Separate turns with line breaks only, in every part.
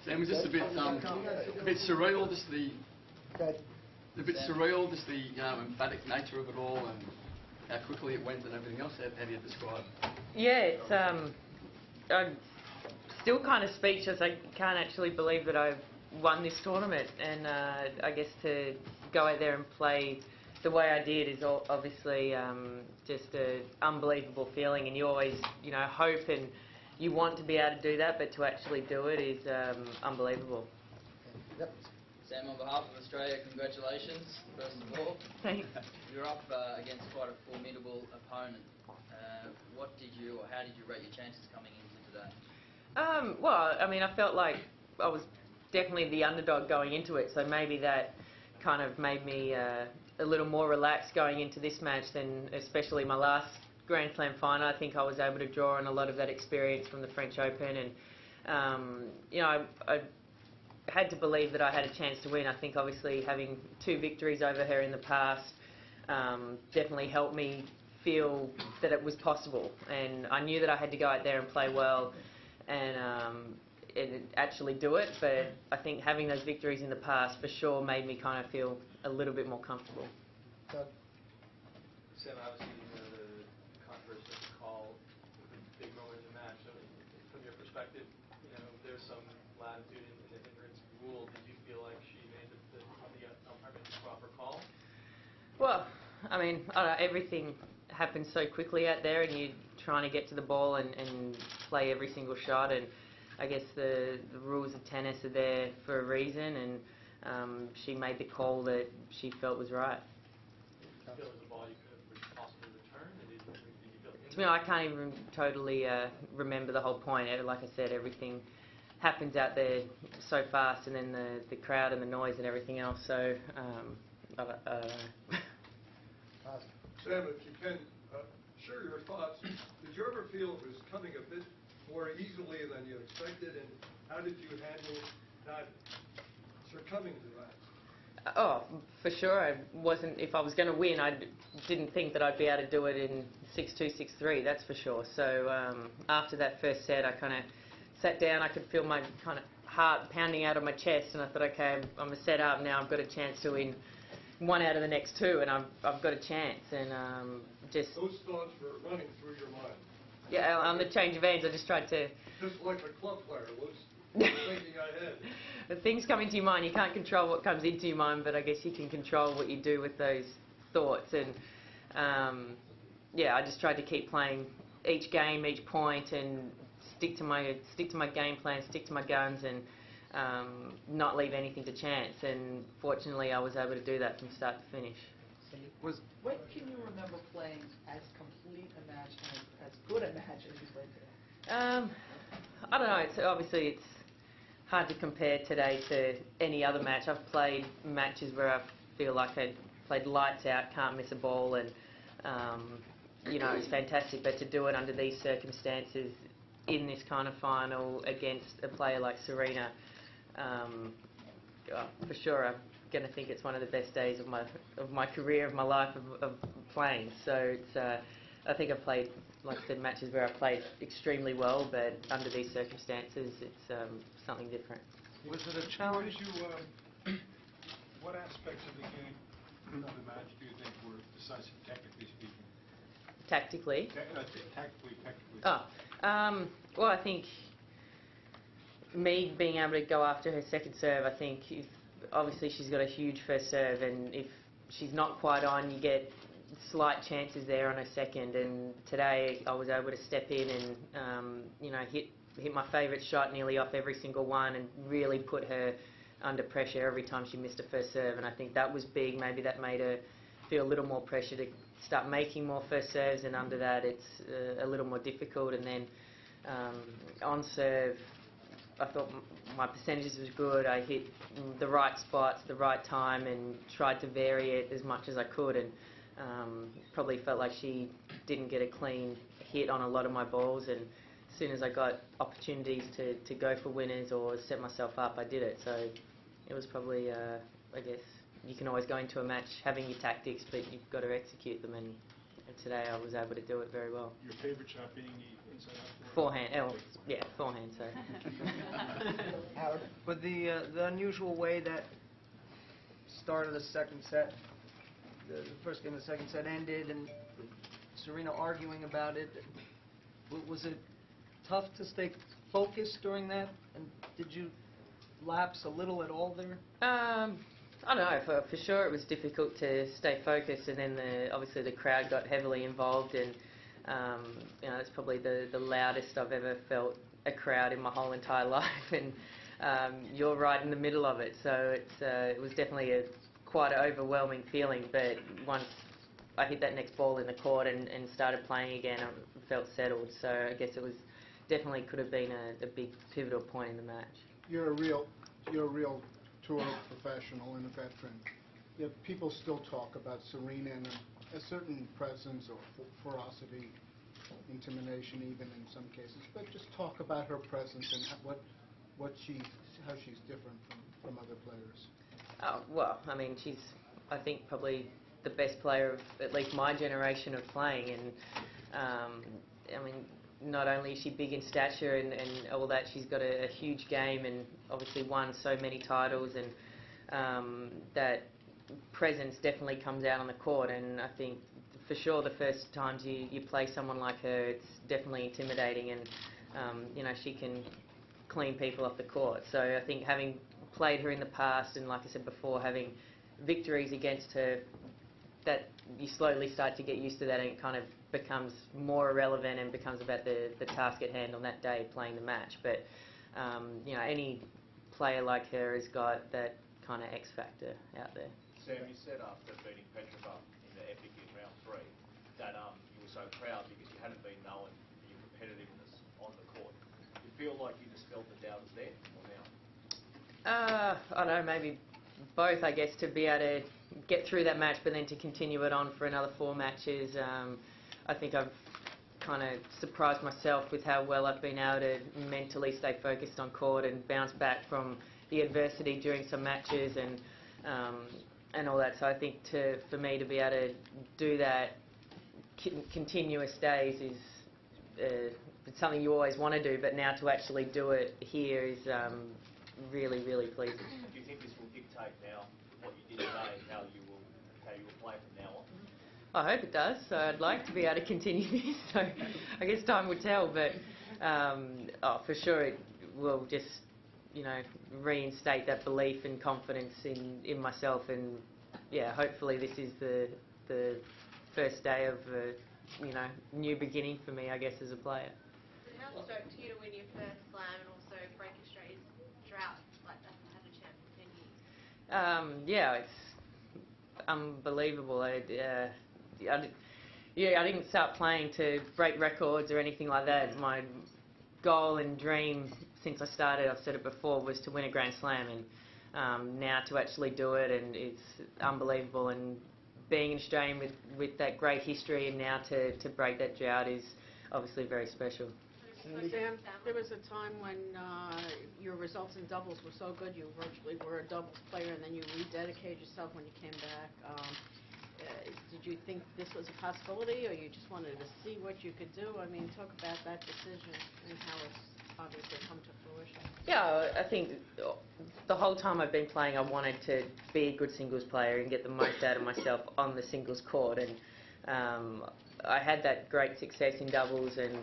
Sam, was this a bit surreal, just the emphatic nature of it all, and how quickly it went, and everything else? How do you describe?
Yeah, it's I'm still kind of speechless. I can't actually believe that I've won this tournament, and I guess to go out there and play the way I did is obviously just an unbelievable feeling, and you always, hope and you want to be able to do that, but to actually do it is unbelievable.
Yep. Sam, on behalf of Australia, congratulations, first of all.
Thanks.
You're up against quite a formidable opponent. What did you, or how did you rate your chances coming into today?
Well, I mean, I felt like I was definitely the underdog going into it, so maybe that kind of made me a little more relaxed going into this match than especially my last Grand Slam final. I think I was able to draw on a lot of that experience from the French Open, and I had to believe that I had a chance to win. I think obviously having 2 victories over her in the past definitely helped me feel that it was possible, and I knew that I had to go out there and play well and actually do it, but I think having those victories in the past for sure made me kind of feel a little bit more comfortable.
Sam, obviously the controversy of the call was a big moment in the match. So from your perspective, there's some latitude in the hindrance rule. Did you feel like she made the proper call?
Well, I mean, everything happens so quickly out there, and you're trying to get to the ball and play every single shot, and I guess the rules of tennis are there for a reason, and she made the call that she felt was right.
Did you feel it was a ball you could have possibly returned? Did you feel
to me, I can't even totally remember the whole point. Like I said, everything happens out there so fast, and then the crowd and the noise and everything else, so I don't know.
Sam, if you can, share your thoughts. Did you ever feel it was coming a bit more easily than you expected, and how did you handle not succumbing to that?
Oh, for sure. I wasn't. If I was going to win, I didn't think that I'd be able to do it in 6-2, 6-3. That's for sure. So after that first set, I kind of sat down. I could feel my kind of heart pounding out of my chest, and I thought, okay, I'm a set up now. I've got a chance to win 1 out of the next 2, and I've got a chance. And just
those thoughts were running through your mind.
Yeah, on the change of ends, I just tried to.
Just like a club player was thinking ahead.
The things come into your mind. You can't control what comes into your mind, but I guess you can control what you do with those thoughts. And I just tried to keep playing each game, each point, and stick to my game plan, stick to my guns, and not leave anything to chance. And fortunately, I was able to do that from start to finish.
When can you remember playing as complete a match and as good a match as you played today?
I don't know. It's hard to compare today to any other match. I've played matches where I feel like I played lights out, can't miss a ball, and it's fantastic. But to do it under these circumstances in this kind of final against a player like Serena, for sure, I'm going to think it's one of the best days of my career, of my life, of playing. So it's I think I've played, like I said, matches where I played extremely well, but under these circumstances, it's something different.
Was it a challenge? What aspects of the game, of the match, do you think were decisive, technically speaking?
Tactically?
Tactically.
Well, I think me being able to go after her second serve, I think obviously she's got a huge first serve, and if she's not quite on, you get slight chances there on her second. And today I was able to step in and hit my favourite shot nearly off every single one, and really put her under pressure every time she missed a first serve. And I think that was big. Maybe that made her feel a little more pressure to start making more first serves, and under that it's a little more difficult. And then on serve, I thought my percentages was good. I hit the right spots, the right time, and tried to vary it as much as I could, and probably felt like she didn't get a clean hit on a lot of my balls, and as soon as I got opportunities to go for winners or set myself up, I did it. So it was probably, I guess, you can always go into a match having your tactics, but you've got to execute them, and today I was able to do it very well.
Your favourite shot being the inside out?
Forehand, forehand, so.
Howard?
But the unusual way that start of the second set, the first game of the second set ended, and Serena arguing about it, was it tough to stay focused during that? And did you lapse a little at all there?
I don't know. For sure, it was difficult to stay focused, and then obviously the crowd got heavily involved, and it's probably the loudest I've ever felt a crowd in my whole entire life, and you're right in the middle of it. So it was definitely quite an overwhelming feeling. But once I hit that next ball in the court and started playing again, I felt settled. So I guess it was definitely could have been a big pivotal point in the match.
You're a real tour professional and a veteran. Yet people still talk about Serena and a certain presence or ferocity, intimidation even in some cases. But just talk about her presence and how she's different from other players.
Oh, well, I mean, she's, I think, probably the best player of at least my generation of playing. And, I mean, not only is she big in stature and all that, she's got a huge game and obviously won so many titles, and that presence definitely comes out on the court. And I think for sure the first times you play someone like her, it's definitely intimidating, and she can clean people off the court. So I think having played her in the past, and like I said before, having victories against her, that you slowly start to get used to that, and it kind of becomes more irrelevant and becomes about the task at hand on that day, playing the match. But any player like her has got that kind of X factor out there.
Sam, you said after beating Petrova in the epic in round 3 that you were so proud because you hadn't been known for your competitiveness on the court. You feel like you dispelled the doubts there or now?
I don't know, maybe both, I guess, to be able to get through that match, but then to continue it on for another 4 matches. I think I've kind of surprised myself with how well I've been able to mentally stay focused on court and bounce back from the adversity during some matches and all that. So I think for me to be able to do that continuous days is it's something you always want to do, but now to actually do it here is really, really pleasing.
Do you think this will dictate now what you did today, how you will play from now on?
I hope it does. So I'd like to be able to continue this. So I guess time will tell, but for sure it will just reinstate that belief and confidence in myself, and hopefully this is the first day of a new beginning for me, I guess, as a player.
How stoked are you to win your first slam and also break Australia's drought like that to have a chance in 10 years?
It's unbelievable. I didn't start playing to break records or anything like that. My goal and dream since I started, I've said it before, was to win a Grand Slam, and now to actually do it, and it's unbelievable. And being an Australian with that great history, and now to break that drought is obviously very special.
Sam, there was a time when your results in doubles were so good, you virtually were a doubles player, and then you rededicated yourself when you came back. Did you think this was a possibility, or you just wanted to see what you could do? I mean, talk about that decision and how it's obviously come to fruition. Yeah,
I think the whole time I've been playing, I wanted to be a good singles player and get the most out of myself on the singles court, and I had that great success in doubles, and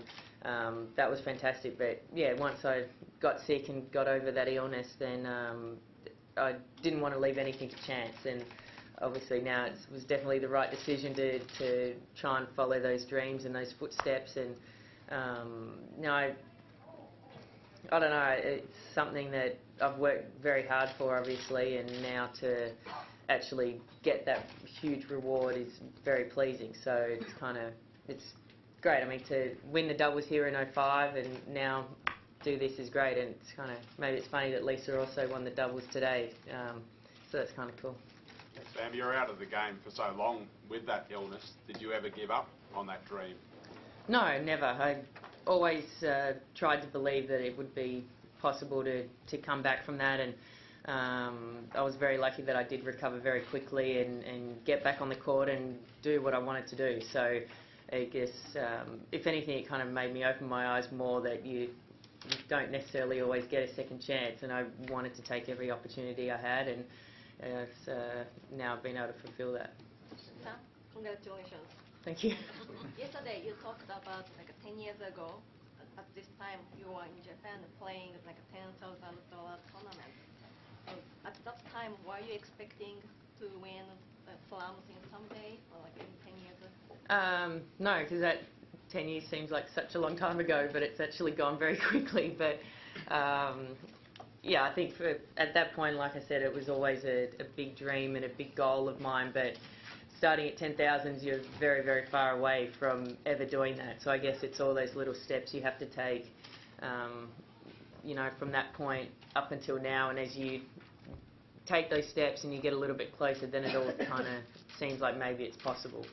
that was fantastic. But once I got sick and got over that illness, then I didn't want to leave anything to chance, and obviously now it was definitely the right decision to try and follow those dreams and those footsteps. And I don't know, it's something that I've worked very hard for, obviously, and now to actually get that huge reward is very pleasing. So it's great. I mean, to win the doubles here in 2005 and now do this is great, and it's maybe it's funny that Lisa also won the doubles today, so that's kind of cool.
Sam, you're out of the game for so long with that illness. Did you ever give up on that dream?
No, never. I always tried to believe that it would be possible to come back from that, and I was very lucky that I did recover very quickly and get back on the court and do what I wanted to do. So I guess if anything, it kind of made me open my eyes more that you you don't necessarily always get a second chance, and I wanted to take every opportunity I had, and it's, now I've been able to fulfill that.
Sam, congratulations.
Thank you.
Yesterday you talked about like 10 years ago, at this time you were in Japan playing like a $10,000 tournament. So at that time, were you expecting to win slams in someday, or like in 10 years ago?
No, because that 10 years seems like such a long time ago, but it's actually gone very quickly. But yeah, I think at that point, like I said, it was always a big dream and a big goal of mine. But starting at 10,000s, you're very, very far away from ever doing that. So I guess it's all those little steps you have to take, you know, from that point up until now. And as you take those steps and you get a little bit closer, then it all kind of seems like maybe it's possible.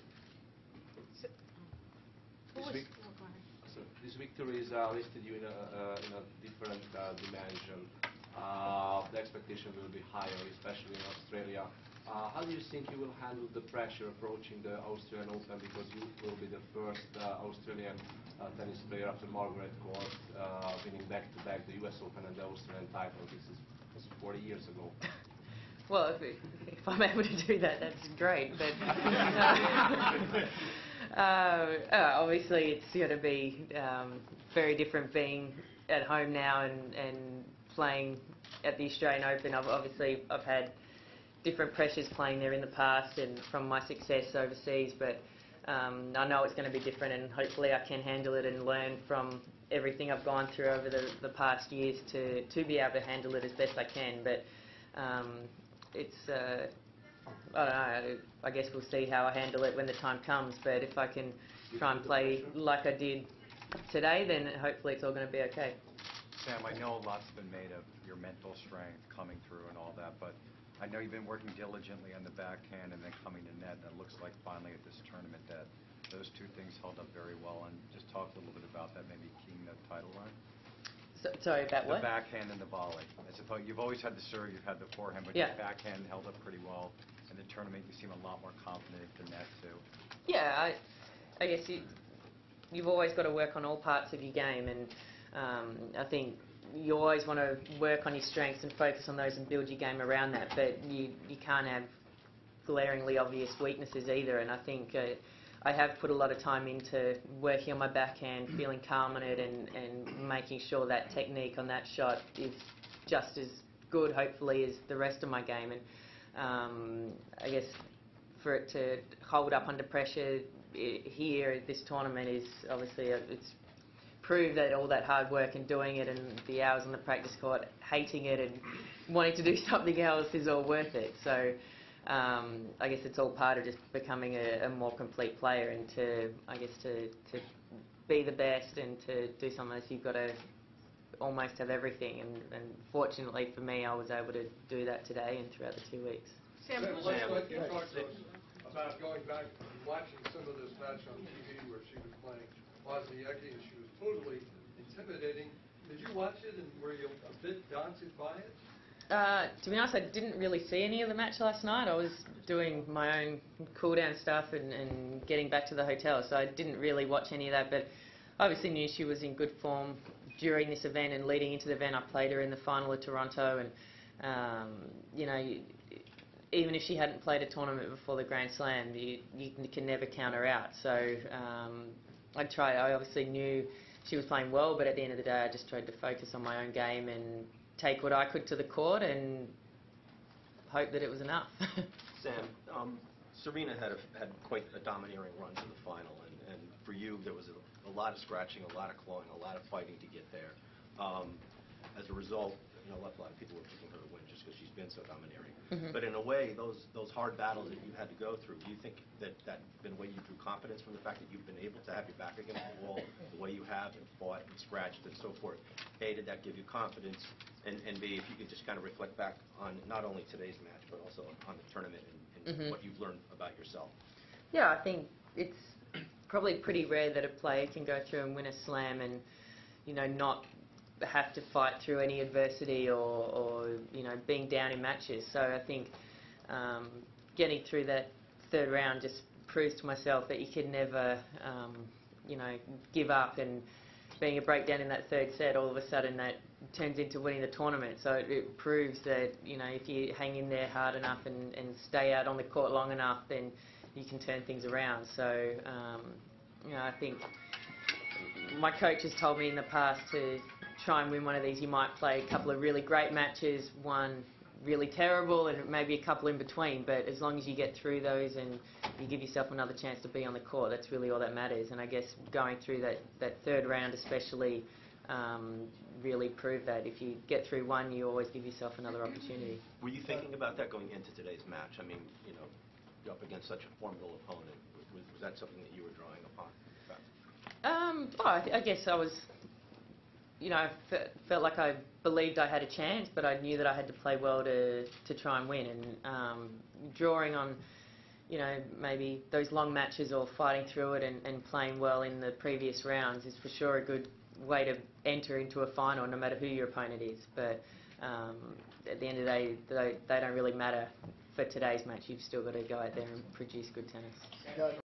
This victory is listed you in a different dimension. The expectation will be higher, especially in Australia. How do you think you will handle the pressure approaching the Australian Open, because you will be the first Australian tennis player after Margaret Court winning back-to-back the US Open and the Australian title? This was 40 years ago.
Well, if I'm able to do that, that's great. But obviously, it's going to be very different being at home now and playing at the Australian Open. I've had different pressures playing there in the past and from my success overseas, but I know it's going to be different, and hopefully I can handle it and learn from everything I've gone through over the past years to be able to handle it as best I can. But it's I don't know, I guess we'll see how I handle it when the time comes, but if I can try and play like I did today, then hopefully it's all going to be okay.
Sam, I know a lot's been made of your mental strength coming through and all that, but I know you've been working diligently on the backhand and then coming to net, and it looks like finally at this tournament that those two things held up very well. And just talk a little bit about that, maybe keying the title line.
Sorry, about what?
The backhand and the volley. I suppose you've always had the serve, you've had the forehand, but
yeah,
your backhand held up pretty well. In the tournament, you seem a lot more confident in the net too.
Yeah, I guess you've always got to work on all parts of your game, and I think you always want to work on your strengths and focus on those and build your game around that, but you can't have glaringly obvious weaknesses either. And I think I have put a lot of time into working on my backhand, feeling calm on it, and making sure that technique on that shot is just as good, hopefully, as the rest of my game. And I guess for it to hold up under pressure here at this tournament is obviously it's prove that all that hard work and doing it and the hours on the practice court, hating it and wanting to do something else is all worth it. So I guess it's all part of just becoming a more complete player, and to be the best and to do something else, you've got to almost have everything, and fortunately for me, I was able to do that today and throughout the 2 weeks.
Sam, what you talked to us about going back and watching some of this match on TV where she was playing Wozniacki and she was totally intimidating. Did you watch it, and were you a bit daunted by it?
To be honest, I didn't really see any of the match last night. I was doing my own cool-down stuff and getting back to the hotel, so I didn't really watch any of that, but I obviously knew she was in good form during this event and leading into the event. I played her in the final of Toronto, and you know, even if she hadn't played a tournament before the Grand Slam, you can never count her out. So I obviously knew she was playing well, but at the end of the day, I just tried to focus on my own game and take what I could to the court and hope that it was enough.
Sam, Serena had quite a domineering run to the final, and for you, there was a lot of scratching, a lot of clawing, a lot of fighting to get there. As a result, you know, a lot of people were picking her to win just because she's been so domineering.
Mm-hmm.
But in a way, those hard battles that you had to go through, do you think that in a way you drew confidence from the fact that you've been able to have your back against the wall the way you have and fought and scratched and so forth? A, did that give you confidence? And B, if you could just kind of reflect back on not only today's match, but also on the tournament and
Mm-hmm.
what you've learned about yourself.
Yeah, I think it's probably pretty rare that a player can go through and win a slam and, you know, not have to fight through any adversity or you know, being down in matches. So I think getting through that third round just proves to myself that you can never, you know, give up. And being a breakdown in that third set, all of a sudden that turns into winning the tournament. So it proves that, you know, if you hang in there hard enough and stay out on the court long enough, then you can turn things around. So, you know, I think my coach has told me in the past to try and win one of these. You might play a couple of really great matches, one really terrible, and maybe a couple in between, but as long as you get through those and you give yourself another chance to be on the court, that's really all that matters. And I guess going through that third round especially really proved that if you get through one, you always give yourself another opportunity.
Were you thinking about that going into today's match? I mean, you know, you're up against such a formidable opponent. Was that something that you were drawing upon?
I guess I was, you know, I felt like I believed I had a chance, but I knew that I had to play well to try and win. And drawing on, you know, maybe those long matches or fighting through it and playing well in the previous rounds is for sure a good way to enter into a final, no matter who your opponent is. But at the end of the day, they don't really matter for today's match. You've still got to go out there and produce good tennis.